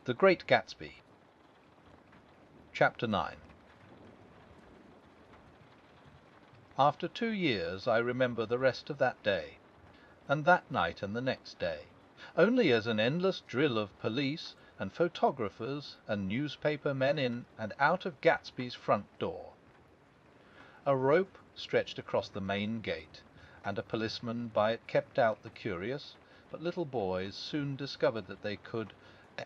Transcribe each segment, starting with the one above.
The Great Gatsby. Chapter 9. After 2 years I remember the rest of that day, and that night and the next day, only as an endless drill of police and photographers and newspaper men in and out of Gatsby's front door. A rope stretched across the main gate, and a policeman by it kept out the curious, but little boys soon discovered that they could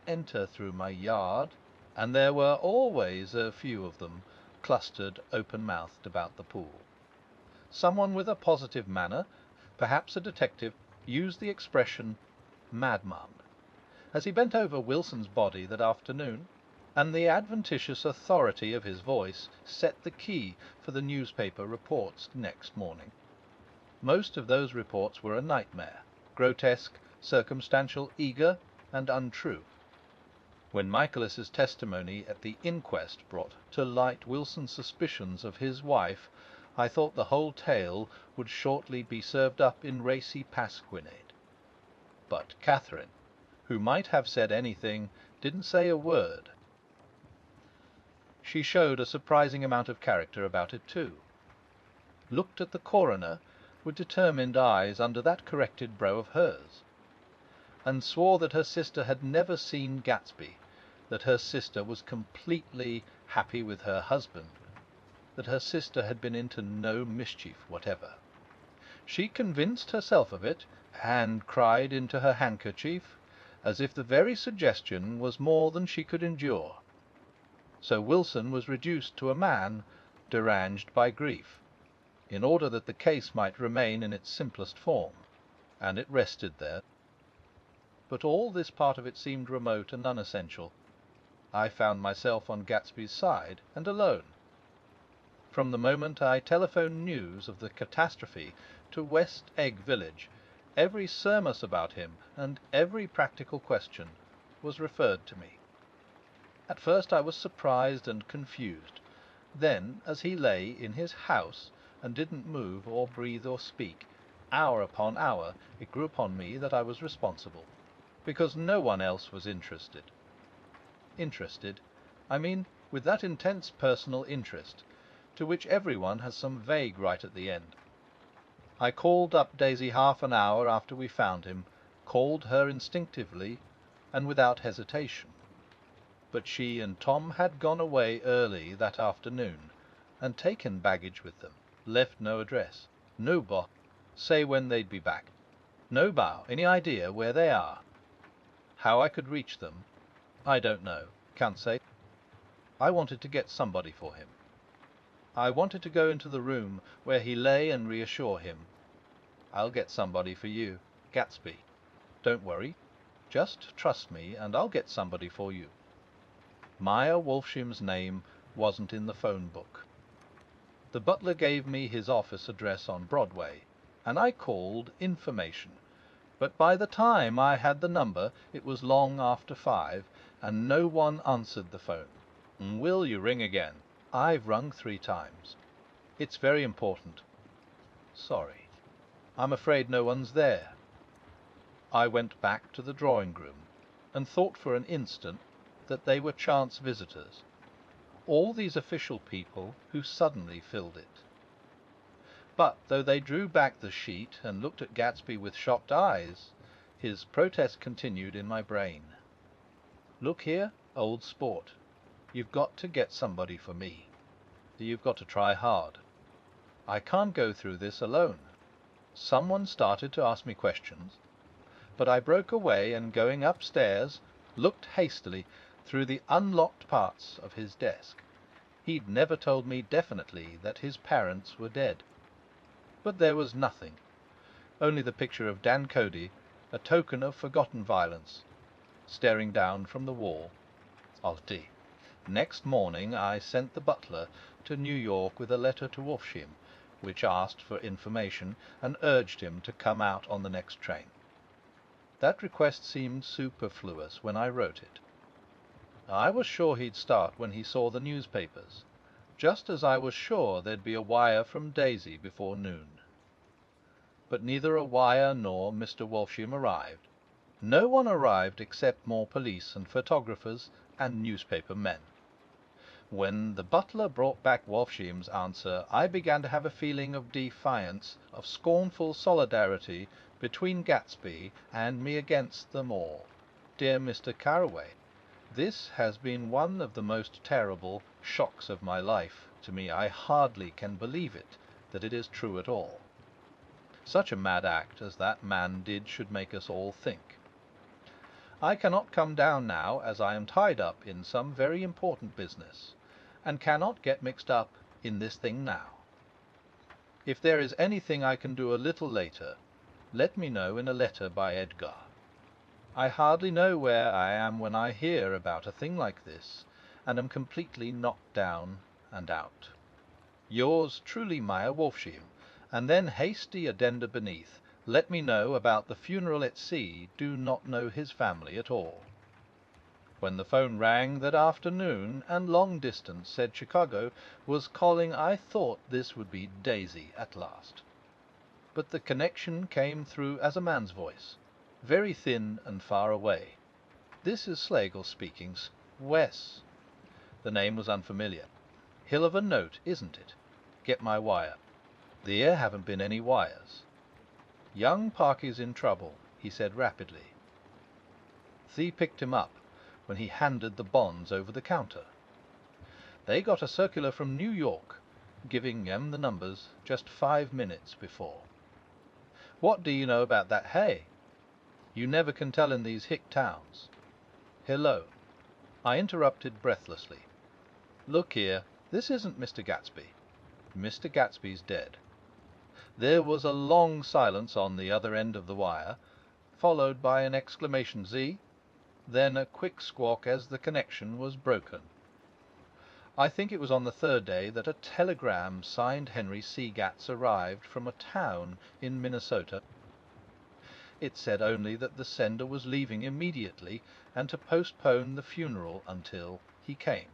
enter through my yard, and there were always a few of them clustered open-mouthed about the pool. Someone with a positive manner, perhaps a detective, used the expression madman as he bent over Wilson's body that afternoon, and the adventitious authority of his voice set the key for the newspaper reports next morning. Most of those reports were a nightmare, grotesque, circumstantial, eager, and untrue. When Michaelis's testimony at the inquest brought to light Wilson's suspicions of his wife, I thought the whole tale would shortly be served up in racy pasquinade. But Catherine, who might have said anything, didn't say a word. She showed a surprising amount of character about it too. Looked at the coroner with determined eyes under that corrected brow of hers, and swore that her sister had never seen Gatsby, that her sister was completely happy with her husband, that her sister had been into no mischief whatever. She convinced herself of it, and cried into her handkerchief, as if the very suggestion was more than she could endure. So Wilson was reduced to a man deranged by grief, in order that the case might remain in its simplest form, and it rested there. But all this part of it seemed remote and unessential. I found myself on Gatsby's side, and alone. From the moment I telephoned news of the catastrophe to West Egg Village, every surmise about him and every practical question was referred to me. At first I was surprised and confused. Then, as he lay in his house and didn't move or breathe or speak, hour upon hour it grew upon me that I was responsible, because no one else was interested. Interested, I mean, with that intense personal interest to which everyone has some vague right at the end. I called up Daisy half an hour after we found him, called her instinctively and without hesitation. But she and Tom had gone away early that afternoon, and taken baggage with them, left no address, no box, say when they'd be back, no bow, any idea where they are. How I could reach them, I don't know, can't say. I wanted to get somebody for him. I wanted to go into the room where he lay and reassure him. I'll get somebody for you, Gatsby. Don't worry. Just trust me, and I'll get somebody for you. Meyer Wolfsham's name wasn't in the phone book. The butler gave me his office address on Broadway, and I called information. But by the time I had the number, it was long after 5, and no one answered the phone. Will you ring again? I've rung 3 times. It's very important. Sorry. I'm afraid no one's there. I went back to the drawing-room, and thought for an instant that they were chance visitors, all these official people who suddenly filled it. But though they drew back the sheet and looked at Gatsby with shocked eyes, his protest continued in my brain. Look here, old sport, you've got to get somebody for me. You've got to try hard. I can't go through this alone. Someone started to ask me questions, but I broke away and, going upstairs, looked hastily through the unlocked parts of his desk. He'd never told me definitely that his parents were dead. But there was nothing, only the picture of Dan Cody, a token of forgotten violence, staring down from the wall. Alti. Next morning I sent the butler to New York with a letter to Wolfsham, which asked for information and urged him to come out on the next train. That request seemed superfluous when I wrote it. I was sure he'd start when he saw the newspapers, just as I was sure there'd be a wire from Daisy before noon. But neither a wire nor Mr. Wolfsham arrived. No one arrived except more police and photographers and newspaper men. When the butler brought back Walfsham's answer, I began to have a feeling of defiance, of scornful solidarity between Gatsby and me against them all. Dear Mr. Carraway, this has been one of the most terrible shocks of my life to me. I hardly can believe it, that it is true at all. Such a mad act as that man did should make us all think. I cannot come down now, as I am tied up in some very important business, and cannot get mixed up in this thing now. If there is anything I can do a little later, let me know in a letter by Edgar. I hardly know where I am when I hear about a thing like this, and am completely knocked down and out. Yours truly, Maya Walfsham. And then hasty addenda beneath, let me know about the funeral at sea. Do not know his family at all. When the phone rang that afternoon, and long distance said Chicago was calling, I thought this would be Daisy at last. But the connection came through as a man's voice, very thin and far away. This is Slagle speaking. Wes. The name was unfamiliar. Hill of a note, isn't it? Get my wire. There haven't been any wires. Young Parky's in trouble, he said rapidly. Thea picked him up when he handed the bonds over the counter. They got a circular from New York, giving them the numbers just 5 minutes before. What do you know about that hay? You never can tell in these hick towns. Hello. I interrupted breathlessly. Look here, this isn't Mr. Gatsby. Mr. Gatsby's dead. There was a long silence on the other end of the wire, followed by an exclamation Z, then a quick squawk as the connection was broken. I think it was on the third day that a telegram signed Henry C. Gats arrived from a town in Minnesota. It said only that the sender was leaving immediately and to postpone the funeral until he came.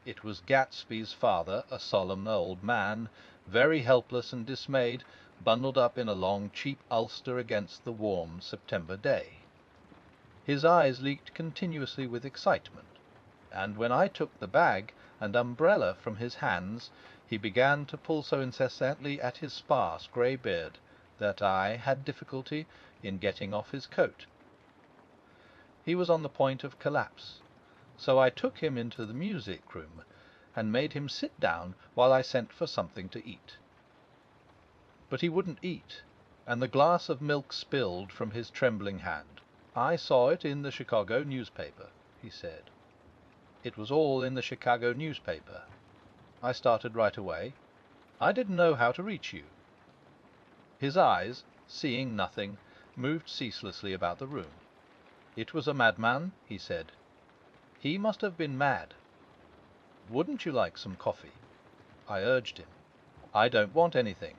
It was Gatsby's father, a solemn old man, very helpless and dismayed, bundled up in a long cheap ulster against the warm September day. His eyes leaked continuously with excitement, and when I took the bag and umbrella from his hands, he began to pull so incessantly at his sparse grey beard that I had difficulty in getting off his coat. He was on the point of collapse, so I took him into the music room and made him sit down while I sent for something to eat. But he wouldn't eat, and the glass of milk spilled from his trembling hand. I saw it in the Chicago newspaper, he said. It was all in the Chicago newspaper. I started right away. I didn't know how to reach you. His eyes, seeing nothing, moved ceaselessly about the room. It was a madman, he said. He must have been mad. Wouldn't you like some coffee? I urged him. I don't want anything.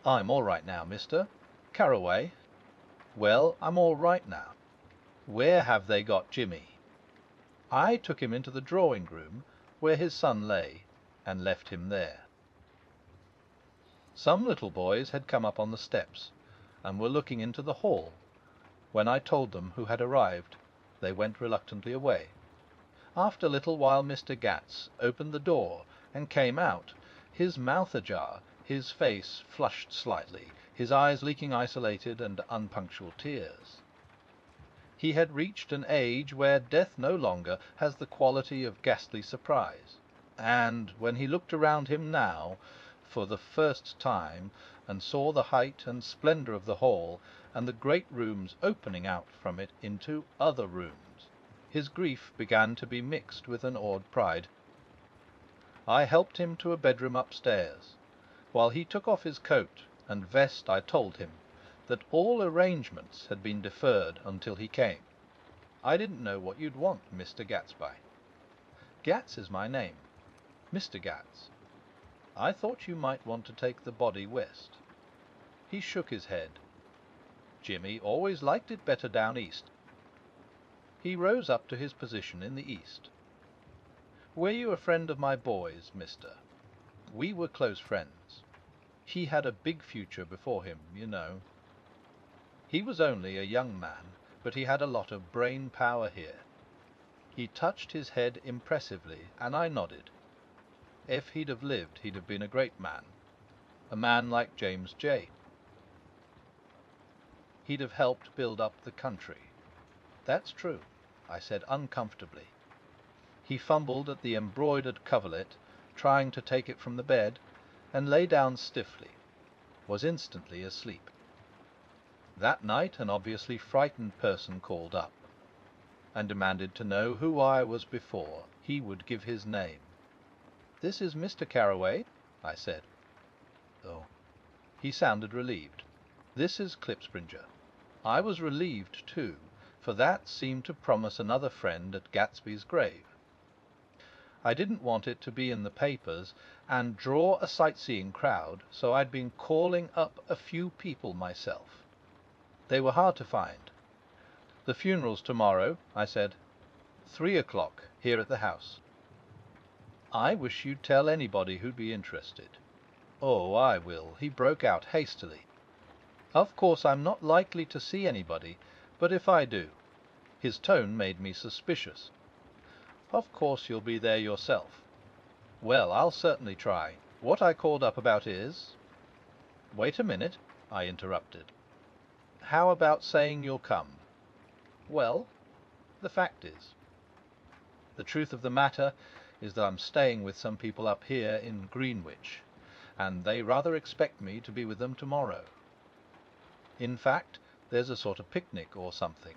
I'm all right now, Mr. Carraway. Well, I'm all right now. Where have they got Jimmy? I took him into the drawing-room, where his son lay, and left him there. Some little boys had come up on the steps, and were looking into the hall. When I told them who had arrived, they went reluctantly away. After a little while Mr. Gats opened the door and came out, his mouth ajar, his face flushed slightly, his eyes leaking isolated and unpunctual tears. He had reached an age where death no longer has the quality of ghastly surprise, and when he looked around him now, for the first time, and saw the height and splendour of the hall, and the great rooms opening out from it into other rooms, his grief began to be mixed with an awed pride. I helped him to a bedroom upstairs. While he took off his coat and vest, I told him that all arrangements had been deferred until he came. I didn't know what you'd want, Mr. Gatsby. Gats is my name. Mr. Gats. I thought you might want to take the body west. He shook his head. Jimmy always liked it better down east. He rose up to his position in the east. Were you a friend of my boy's, mister? We were close friends. He had a big future before him, you know. He was only a young man, but he had a lot of brain power here. He touched his head impressively, and I nodded. If he'd have lived, he'd have been a great man. A man like James J. He'd have helped build up the country. That's true, I said uncomfortably. He fumbled at the embroidered coverlet, trying to take it from the bed, and lay down stiffly, was instantly asleep. That night an obviously frightened person called up, and demanded to know who I was before he would give his name. "This is Mr. Carraway," I said. "Oh." He sounded relieved. "This is Klipspringer." I was relieved too, for that seemed to promise another friend at Gatsby's grave. I didn't want it to be in the papers and draw a sightseeing crowd, so I'd been calling up a few people myself. They were hard to find. "The funeral's tomorrow," I said. 3 o'clock, here at the house. "I wish you'd tell anybody who'd be interested." "Oh, I will," he broke out hastily. "Of course I'm not likely to see anybody, but if I do—" His tone made me suspicious. "Of course you'll be there yourself." "Well, I'll certainly try. What I called up about is—" "Wait a minute," I interrupted. "How about saying you'll come?" "Well, the fact is—" "The truth of the matter is that I'm staying with some people up here in Greenwich, and they rather expect me to be with them tomorrow. In fact, there's a sort of picnic or something.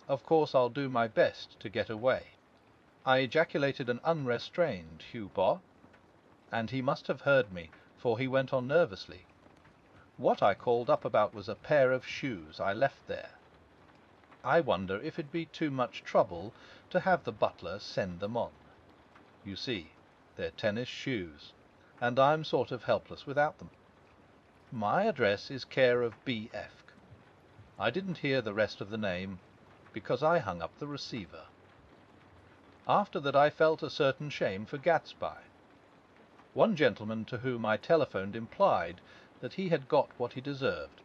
Of course I'll do my best to get away." I ejaculated an unrestrained "Hugh-Boss," and he must have heard me, for he went on nervously. "What I called up about was a pair of shoes I left there. I wonder if it'd be too much trouble to have the butler send them on. You see, they're tennis shoes, and I'm sort of helpless without them. My address is care of B.F. I didn't hear the rest of the name, because I hung up the receiver. After that I felt a certain shame for Gatsby. One gentleman to whom I telephoned implied that he had got what he deserved.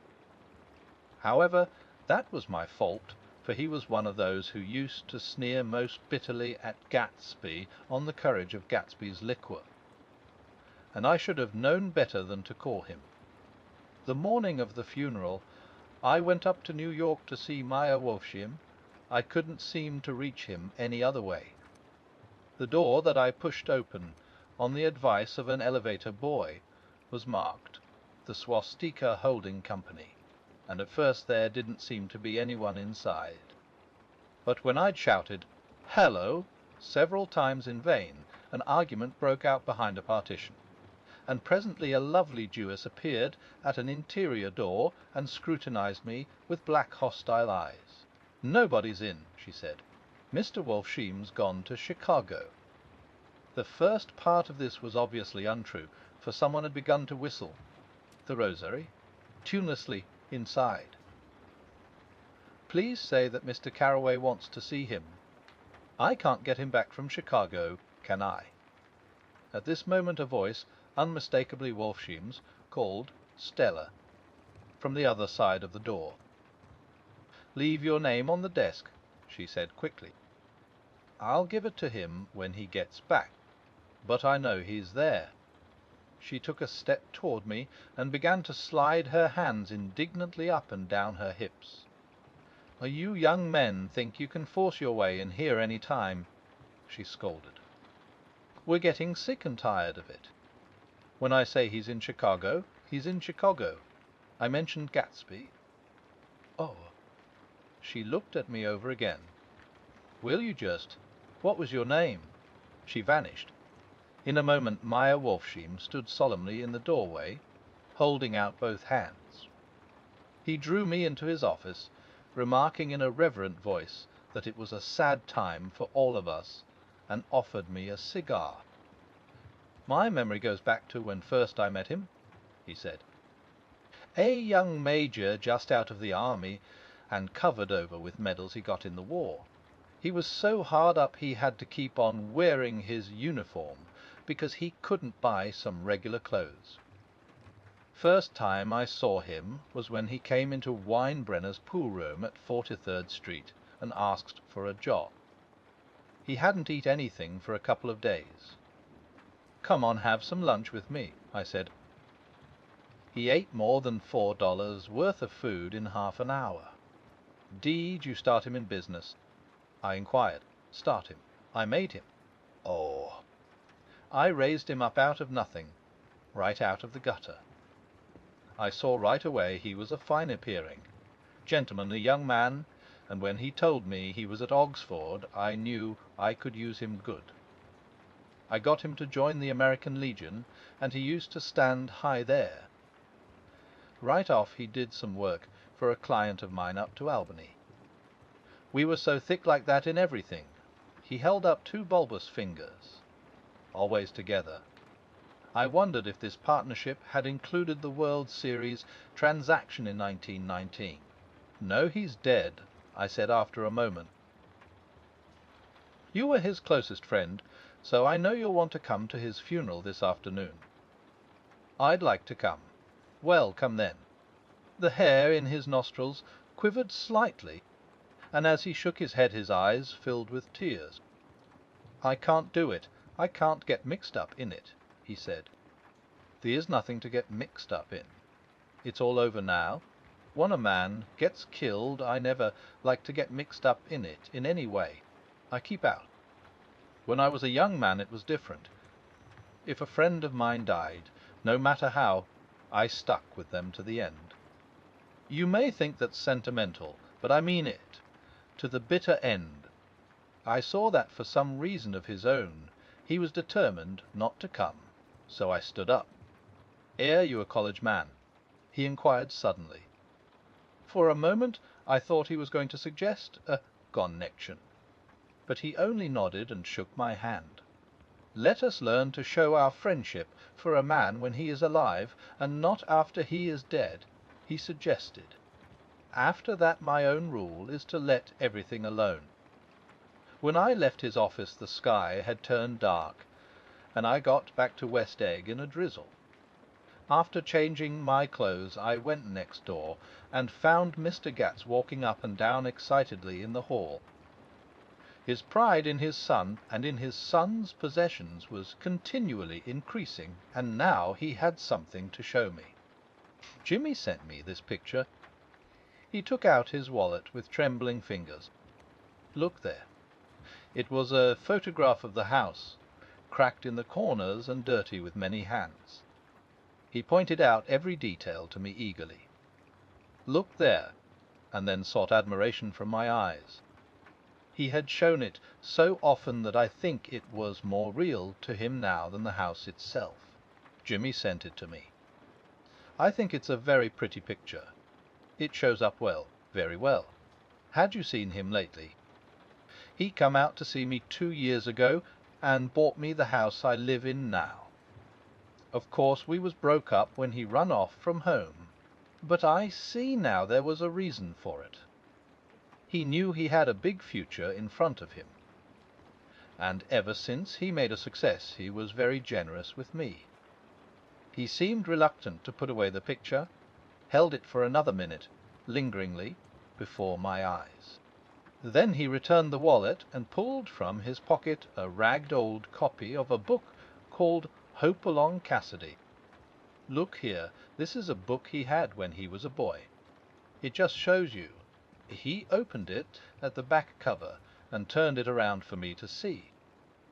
However, that was my fault, for he was one of those who used to sneer most bitterly at Gatsby on the courage of Gatsby's liquor, and I should have known better than to call him. The morning of the funeral I went up to New York to see Meyer Wolfsheim. I couldn't seem to reach him any other way. The door that I pushed open, on the advice of an elevator boy, was marked "The Swastika Holding Company," and at first there didn't seem to be anyone inside. But when I'd shouted "Hello" several times in vain, an argument broke out behind a partition, and presently a lovely Jewess appeared at an interior door and scrutinized me with black hostile eyes. "Nobody's in," she said. "Mr. Wolfsheim's gone to Chicago." The first part of this was obviously untrue, for someone had begun to whistle "The Rosary" tunelessly inside. "Please say that Mr. Carraway wants to see him. I can't get him back from Chicago, can I?" At this moment a voice, unmistakably Wolfsheim's, called "Stella" from the other side of the door. "Leave your name on the desk," she said quickly. "I'll give it to him when he gets back, but I know he's there." She took a step toward me and began to slide her hands indignantly up and down her hips. "You young men think you can force your way in here any time," she scolded. "We're getting sick and tired of it. When I say he's in Chicago, he's in Chicago. I mentioned Gatsby." "Oh." She looked at me over again. "Will you just? What was your name?" She vanished. In a moment Meyer Wolfsheim stood solemnly in the doorway, holding out both hands. He drew me into his office, remarking in a reverent voice that it was a sad time for all of us, and offered me a cigar. "My memory goes back to when first I met him," he said. "A young major just out of the army, and covered over with medals he got in the war. He was so hard up he had to keep on wearing his uniform because he couldn't buy some regular clothes. First time I saw him was when he came into Winebrenner's pool room at 43rd Street and asked for a job. He hadn't eat anything for a couple of days. "Come on, have some lunch with me," I said. He ate more than $4 worth of food in half an hour. "Did you start him in business?" I inquired. "Start him. I made him." "Oh." "I raised him up out of nothing, right out of the gutter. I saw right away he was a fine appearing, gentlemanly young man, and when he told me he was at Oxford, I knew I could use him good. I got him to join the American Legion, and he used to stand high there. Right off he did some work for a client of mine up to Albany. We were so thick like that in everything. He held up two bulbous fingers, always together. I wondered if this partnership had included the World Series transaction in 1919. "No, he's dead," I said after a moment. "You were his closest friend, so I know you'll want to come to his funeral this afternoon." "I'd like to come." "Well, come then." The hair in his nostrils quivered slightly, and as he shook his head his eyes filled with tears. "I can't do it. I can't get mixed up in it," he said. "There's nothing to get mixed up in. It's all over now. When a man gets killed, I never like to get mixed up in it in any way. I keep out. When I was a young man it was different. If a friend of mine died, no matter how, I stuck with them to the end. You may think that's sentimental, but I mean it. To the bitter end. I saw that for some reason of his own he was determined not to come, so I stood up." "Air you a college man?" he inquired suddenly. For a moment I thought he was going to suggest a connection, but he only nodded and shook my hand. "Let us learn to show our friendship for a man when he is alive, and not after he is dead," he suggested. "After that my own rule is to let everything alone." When I left his office the sky had turned dark, and I got back to West Egg in a drizzle. After changing my clothes I went next door and found Mr. Gats walking up and down excitedly in the hall. His pride in his son and in his son's possessions was continually increasing, and now he had something to show me. "Jimmy sent me this picture." He took out his wallet with trembling fingers. "Look there." It was a photograph of the house, cracked in the corners and dirty with many hands. He pointed out every detail to me eagerly. "Look there," and then sought admiration from my eyes. He had shown it so often that I think it was more real to him now than the house itself. Jimmy sent it to me. "I think it's a very pretty picture. It shows up well, very well. Had you seen him lately?" "He come out to see me 2 years ago, and bought me the house I live in now. Of course we was broke up when he run off from home, but I see now there was a reason for it. He knew he had a big future in front of him. And ever since he made a success he was very generous with me. He seemed reluctant to put away the picture, held it for another minute, lingeringly, before my eyes. Then he returned the wallet and pulled from his pocket a ragged old copy of a book called Hopalong Cassidy. Look here, this is a book he had when he was a boy. It just shows you. He opened it at the back cover and turned it around for me to see.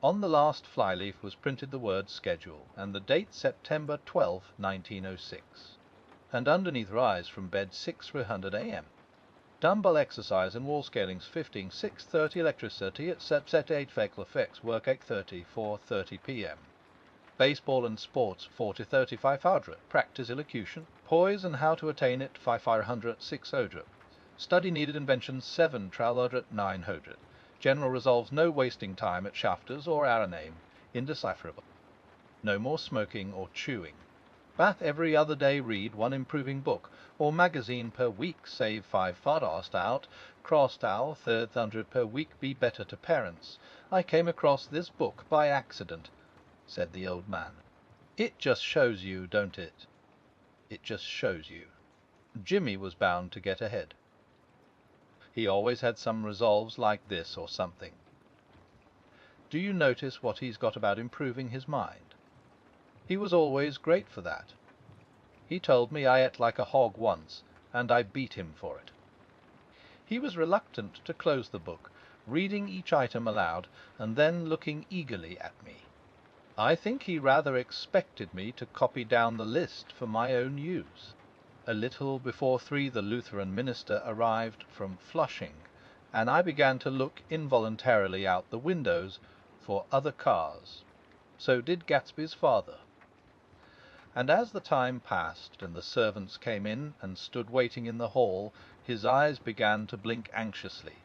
On the last flyleaf was printed the word schedule, and the date September 12, 1906. And underneath rise from bed 6:300 a.m. Dumbbell exercise and wall scalings 15, 6:30 electricity at set 8 vehicle effects work 8:30 4:30 p.m. Baseball and sports 40:30 500 practice elocution poise and how to attain it 500 600 study needed inventions 7 300 900 general resolves no wasting time at shafters or our name indecipherable. No more smoking or chewing. Bath every other day, read one improving book or magazine per week, save 5 farthast out, crossed owl 300 per week, be better to parents. I came across this book by accident," said the old man. "It just shows you, don't it?" It just shows you. Jimmy was bound to get ahead. He always had some resolves like this or something. Do you notice what he's got about improving his mind? He was always great for that. He told me I ate like a hog once, and I beat him for it. He was reluctant to close the book, reading each item aloud, and then looking eagerly at me. I think he rather expected me to copy down the list for my own use. A little before 3 the Lutheran minister arrived from Flushing, and I began to look involuntarily out the windows for other cars. So did Gatsby's father. And as the time passed and the servants came in and stood waiting in the hall, his eyes began to blink anxiously,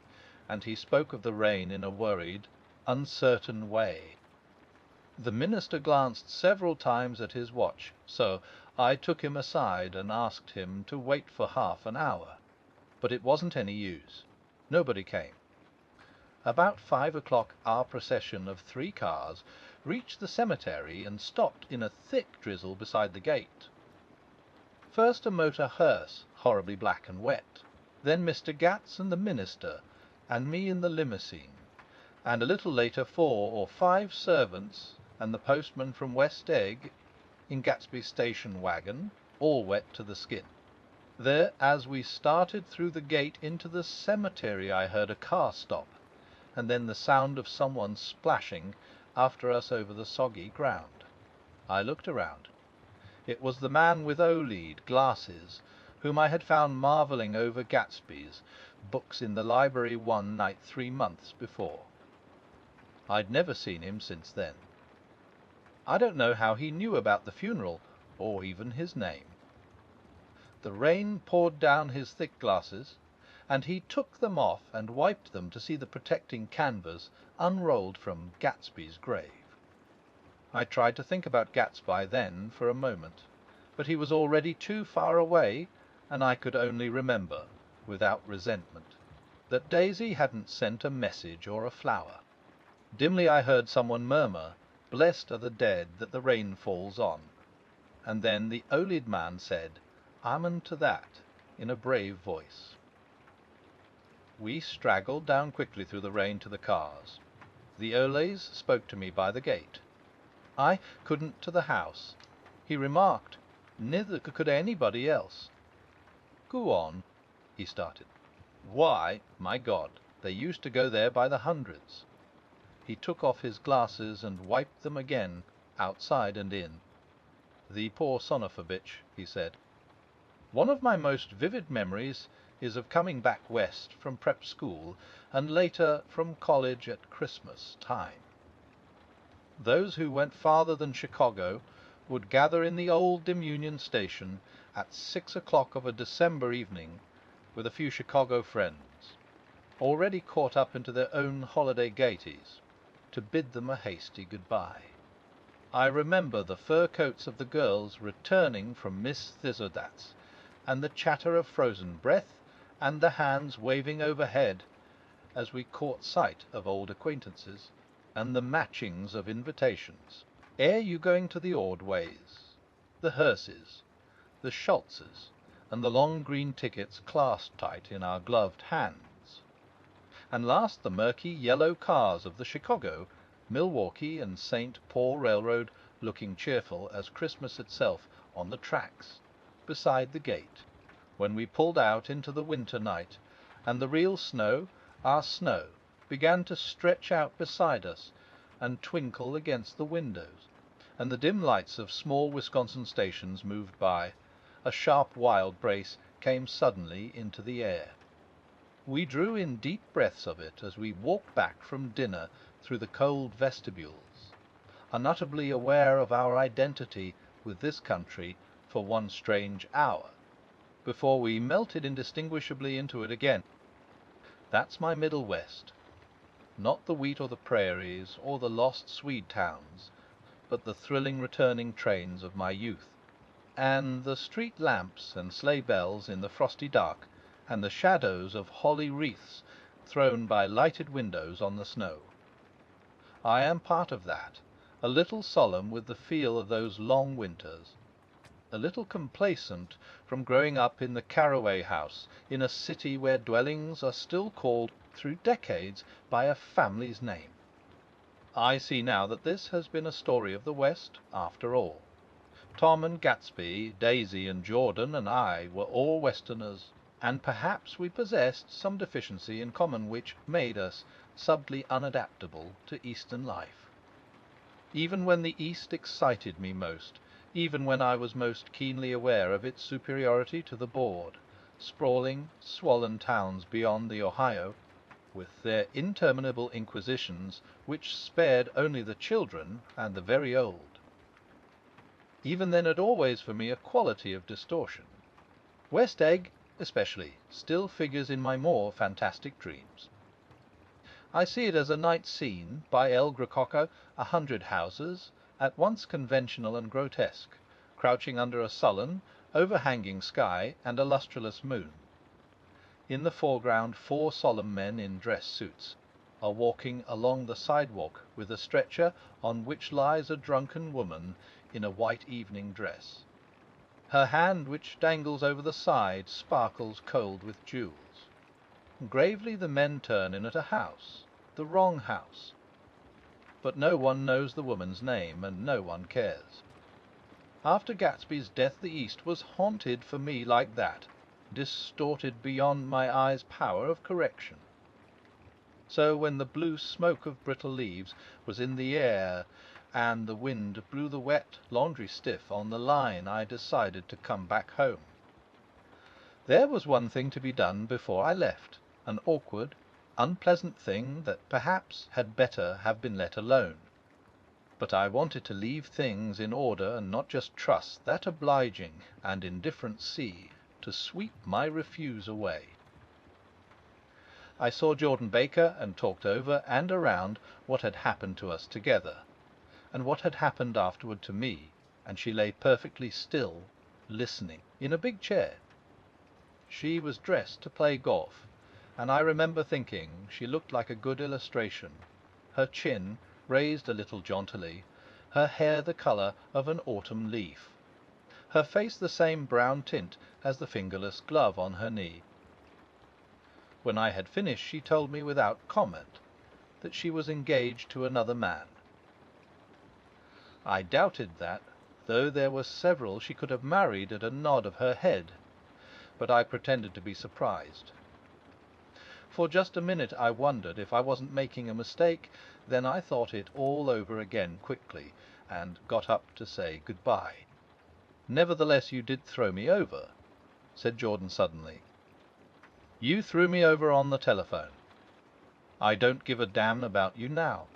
and he spoke of the rain in a worried, uncertain way. The minister glanced several times at his watch, so I took him aside and asked him to wait for half an hour. But it wasn't any use. Nobody came. About 5 o'clock our procession of 3 cars reached the cemetery and stopped in a thick drizzle beside the gate. First a motor hearse, horribly black and wet, then Mr. Gats and the minister, and me in the limousine, and a little later 4 or 5 servants and the postman from West Egg in Gatsby's station wagon, all wet to the skin. There, as we started through the gate into the cemetery, I heard a car stop, and then the sound of someone splashing after us over the soggy ground. I looked around. It was the man with O-lead glasses, whom I had found marvelling over Gatsby's books in the library one night 3 months before. I'd never seen him since then. I don't know how he knew about the funeral, or even his name. The rain poured down his thick glasses, and he took them off and wiped them to see the protecting canvas unrolled from Gatsby's grave. I tried to think about Gatsby then for a moment, but he was already too far away, and I could only remember, without resentment, that Daisy hadn't sent a message or a flower. Dimly I heard someone murmur, "Blessed are the dead that the rain falls on," and then the O-lead man said, "Amen to that," in a brave voice. We straggled down quickly through the rain to the cars. The Olays spoke to me by the gate. I couldn't to the house. He remarked, "Neither could anybody else." "Go on," he started. "Why, my God, they used to go there by the hundreds." He took off his glasses and wiped them again, outside and in. "The poor son of a bitch," he said. One of my most vivid memories is of coming back west from prep school, and later from college at Christmas time. Those who went farther than Chicago would gather in the old dim Union Station at 6 o'clock of a December evening with a few Chicago friends, already caught up into their own holiday gaieties, to bid them a hasty goodbye. I remember the fur coats of the girls returning from Miss Thizodat's, and the chatter of frozen breath, and the hands waving overhead as we caught sight of old acquaintances, and the matchings of invitations. "Are you going to the Ordways?" The hearses, the Schultzes, and the long green tickets clasped tight in our gloved hands. And last the murky yellow cars of the Chicago, Milwaukee and St. Paul Railroad, looking cheerful as Christmas itself on the tracks, beside the gate, when we pulled out into the winter night, and the real snow, our snow, began to stretch out beside us and twinkle against the windows, and the dim lights of small Wisconsin stations moved by. A sharp wild brace came suddenly into the air. We drew in deep breaths of it as we walked back from dinner through the cold vestibules, unutterably aware of our identity with this country for one strange hour, before we melted indistinguishably into it again. That's my Middle West. Not the wheat or the prairies or the lost Swede towns, but the thrilling returning trains of my youth, and the street lamps and sleigh bells in the frosty dark, and the shadows of holly wreaths thrown by lighted windows on the snow. I am part of that, a little solemn with the feel of those long winters. a little complacent from growing up in the Carraway house, in a city where dwellings are still called, through decades, by a family's name. I see now that this has been a story of the West, after all. Tom and Gatsby, Daisy and Jordan and I were all Westerners, and perhaps we possessed some deficiency in common which made us subtly unadaptable to Eastern life. Even when the East excited me most, even when I was most keenly aware of its superiority to the bored, sprawling, swollen towns beyond the Ohio, with their interminable inquisitions which spared only the children and the very old, even then it always for me a quality of distortion. West Egg, especially, still figures in my more fantastic dreams. I see it as a night scene, by El Grecoco, 100 houses, at once conventional and grotesque, crouching under a sullen, overhanging sky and a lustreless moon. In the foreground 4 solemn men in dress suits are walking along the sidewalk with a stretcher on which lies a drunken woman in a white evening dress. Her hand, which dangles over the side, sparkles cold with jewels. Gravely the men turn in at a house, the wrong house. But no one knows the woman's name, and no one cares. After Gatsby's death the East was haunted for me like that, distorted beyond my eyes' power of correction. So when the blue smoke of brittle leaves was in the air, and the wind blew the wet laundry stiff on the line, I decided to come back home. There was one thing to be done before I left, an awkward, unpleasant thing that perhaps had better have been let alone. But I wanted to leave things in order and not just trust that obliging and indifferent sea to sweep my refuse away. I saw Jordan Baker and talked over and around what had happened to us together, and what had happened afterward to me, and she lay perfectly still, listening, in a big chair. She was dressed to play golf, and I remember thinking she looked like a good illustration, her chin raised a little jauntily, her hair the colour of an autumn leaf, her face the same brown tint as the fingerless glove on her knee. When I had finished, she told me without comment that she was engaged to another man. I doubted that, though there were several she could have married at a nod of her head, but I pretended to be surprised. For just a minute I wondered if I wasn't making a mistake, then I thought it all over again quickly, and got up to say good-bye. "Nevertheless, you did throw me over," said Jordan suddenly. "You threw me over on the telephone. I don't give a damn about you now,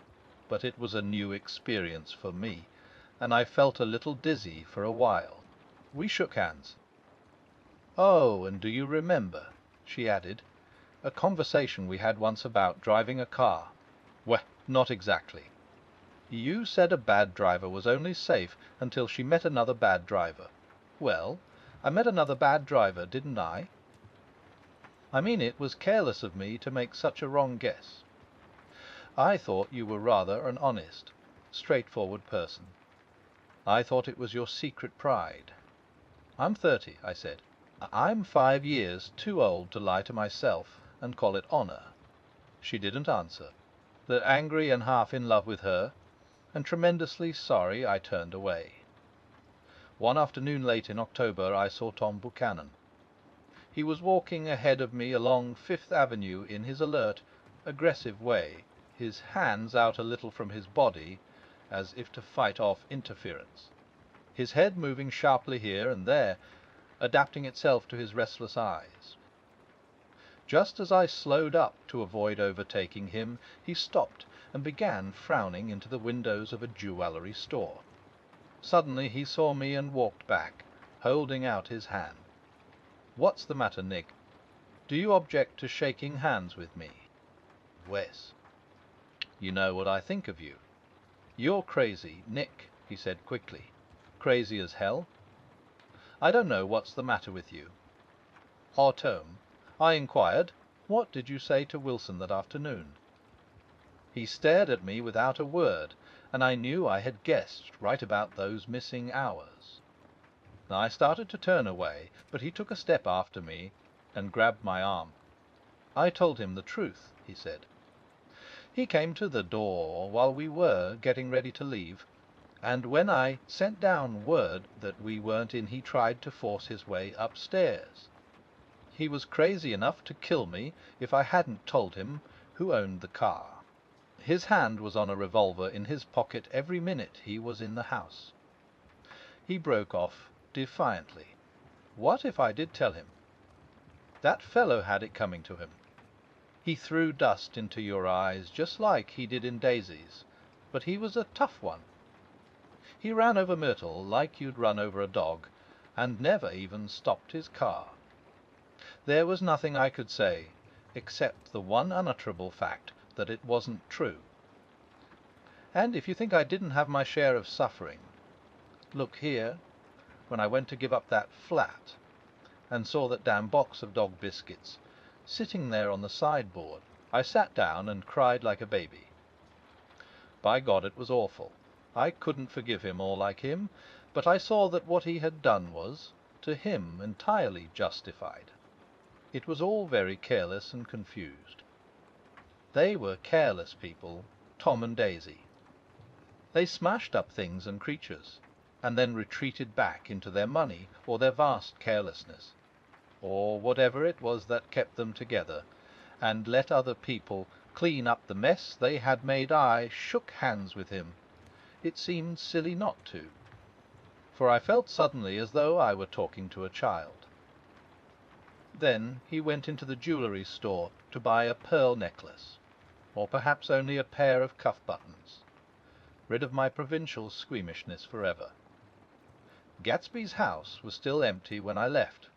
but it was a new experience for me, and I felt a little dizzy for a while." We shook hands. "Oh, and do you remember," she added, "a conversation we had once about driving a car?" "Well, not exactly." "You said a bad driver was only safe until she met another bad driver. Well, I met another bad driver, didn't I? I mean, it was careless of me to make such a wrong guess. I thought you were rather an honest, straightforward person. I thought it was your secret pride." "I'm 30," I said. "I'm 5 years too old to lie to myself and call it honour." She didn't answer. That angry and half in love with her, and tremendously sorry, I turned away. One afternoon late in October I saw Tom Buchanan. He was walking ahead of me along Fifth Avenue in his alert, aggressive way, his hands out a little from his body, as if to fight off interference, his head moving sharply here and there, adapting itself to his restless eyes. Just as I slowed up to avoid overtaking him, he stopped and began frowning into the windows of a jewellery store. Suddenly he saw me and walked back, holding out his hand. "What's the matter, Nick? Do you object to shaking hands with me?" "Wes, you know what I think of you." "You're crazy, Nick," he said quickly. "Crazy as hell. I don't know what's the matter with you." "Tom," I inquired, "what did you say to Wilson that afternoon?" He stared at me without a word, and I knew I had guessed right about those missing hours. I started to turn away, but he took a step after me and grabbed my arm. I told him the truth, he said. He came to the door while we were getting ready to leave, and when I sent down word that we weren't in, he tried to force his way upstairs. He was crazy enough to kill me if I hadn't told him who owned the car. His hand was on a revolver in his pocket every minute he was in the house. He broke off defiantly. What if I did tell him? That fellow had it coming to him. He threw dust into your eyes just like he did in Daisy's, but he was a tough one. He ran over Myrtle like you'd run over a dog, and never even stopped his car. There was nothing I could say, except the one unutterable fact that it wasn't true. And if you think I didn't have my share of suffering, look here, when I went to give up that flat, and saw that damn box of dog biscuits sitting there on the sideboard, I sat down and cried like a baby. By God, it was awful. I couldn't forgive him or like him, but I saw that what he had done was, to him, entirely justified. It was all very careless and confused. They were careless people, Tom and Daisy. They smashed up things and creatures, and then retreated back into their money or their vast carelessness, or whatever it was that kept them together, and let other people clean up the mess they had made. I shook hands with him. It seemed silly not to, for I felt suddenly as though I were talking to a child. Then he went into the jewellery store to buy a pearl necklace, or perhaps only a pair of cuff buttons, rid of my provincial squeamishness forever. Gatsby's house was still empty when I left.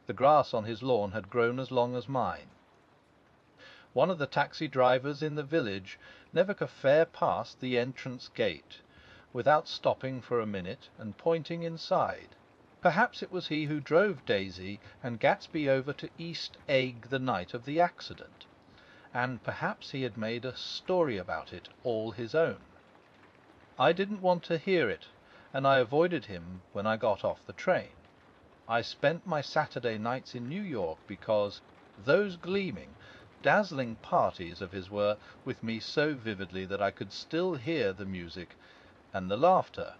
The grass on his lawn had grown as long as mine. One of the taxi drivers in the village never could fare past the entrance gate without stopping for a minute and pointing inside. Perhaps it was he who drove Daisy and Gatsby over to East Egg the night of the accident, and perhaps he had made a story about it all his own. I didn't want to hear it, and I avoided him when I got off the train. I spent my Saturday nights in New York because those gleaming, dazzling parties of his were with me so vividly that I could still hear the music and the laughter,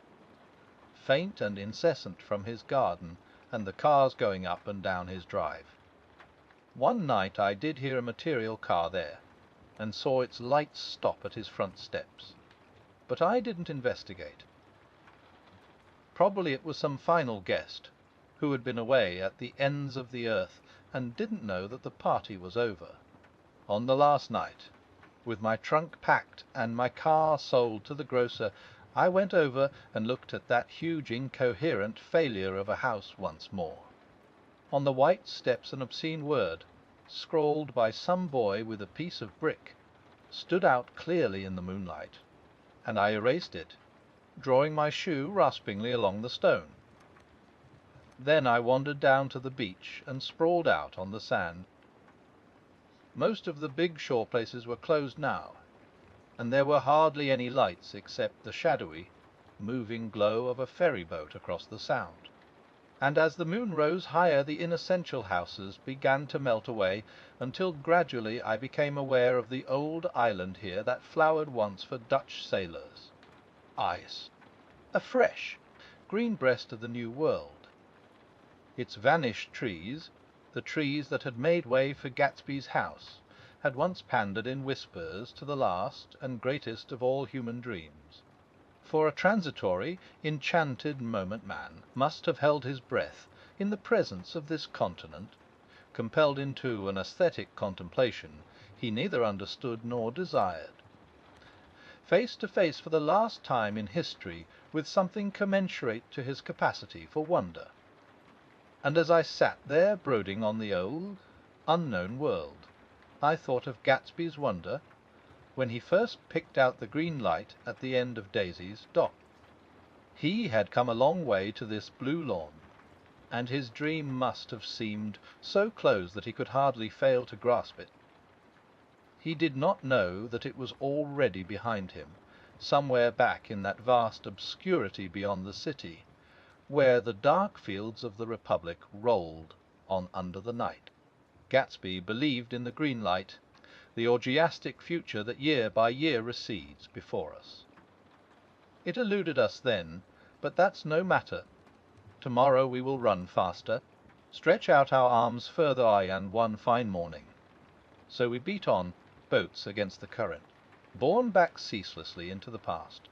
faint and incessant, from his garden and the cars going up and down his drive. One night I did hear a material car there, and saw its lights stop at his front steps, but I didn't investigate. Probably it was some final guest who had been away at the ends of the earth and didn't know that the party was over. On the last night, with my trunk packed and my car sold to the grocer, I went over and looked at that huge incoherent failure of a house once more. On the white steps an obscene word, scrawled by some boy with a piece of brick, stood out clearly in the moonlight, and I erased it, drawing my shoe raspingly along the stone. Then I wandered down to the beach and sprawled out on the sand. Most of the big shore places were closed now, and there were hardly any lights except the shadowy, moving glow of a ferry boat across the Sound. And as the moon rose higher, the inessential houses began to melt away, until gradually I became aware of the old island here that flowered once for Dutch sailors. Ice, a fresh, green breast of the New World. Its vanished trees, the trees that had made way for Gatsby's house, had once pandered in whispers to the last and greatest of all human dreams. For a transitory, enchanted moment man must have held his breath in the presence of this continent, compelled into an aesthetic contemplation he neither understood nor desired. Face to face for the last time in history with something commensurate to his capacity for wonder. And as I sat there brooding on the old, unknown world, I thought of Gatsby's wonder when he first picked out the green light at the end of Daisy's dock. He had come a long way to this blue lawn, and his dream must have seemed so close that he could hardly fail to grasp it. He did not know that it was already behind him, somewhere back in that vast obscurity beyond the city, where the dark fields of the Republic rolled on under the night. Gatsby believed in the green light, the orgiastic future that year by year recedes before us. It eluded us then, but that's no matter. Tomorrow we will run faster, stretch out our arms further and one fine morning. So we beat on, boats against the current, borne back ceaselessly into the past.